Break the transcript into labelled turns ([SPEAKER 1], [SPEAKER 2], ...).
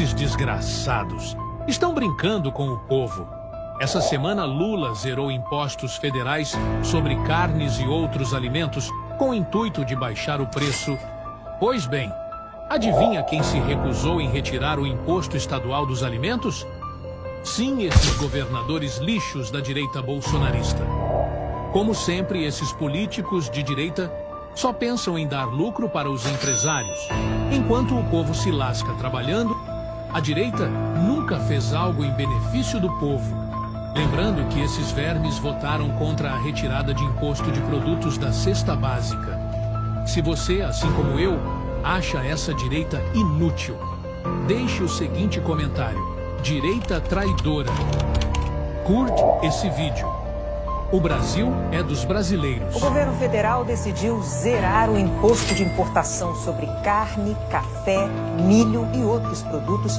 [SPEAKER 1] Esses desgraçados estão brincando com o povo. Essa semana, Lula zerou impostos federais sobre carnes e outros alimentos com o intuito de baixar o preço. Pois bem, adivinha quem se recusou em retirar o imposto estadual dos alimentos? Sim, esses governadores lixos da direita bolsonarista. Como sempre, esses políticos de direita só pensam em dar lucro para os empresários. Enquanto o povo se lasca trabalhando, a direita nunca fez algo em benefício do povo. Lembrando que esses vermes votaram contra a retirada de imposto de produtos da cesta básica. Se você, assim como eu, acha essa direita inútil, deixe o seguinte comentário: direita traidora. Curte esse vídeo. O Brasil é dos brasileiros.
[SPEAKER 2] O governo federal decidiu zerar o imposto de importação sobre carne, café, milho e outros produtos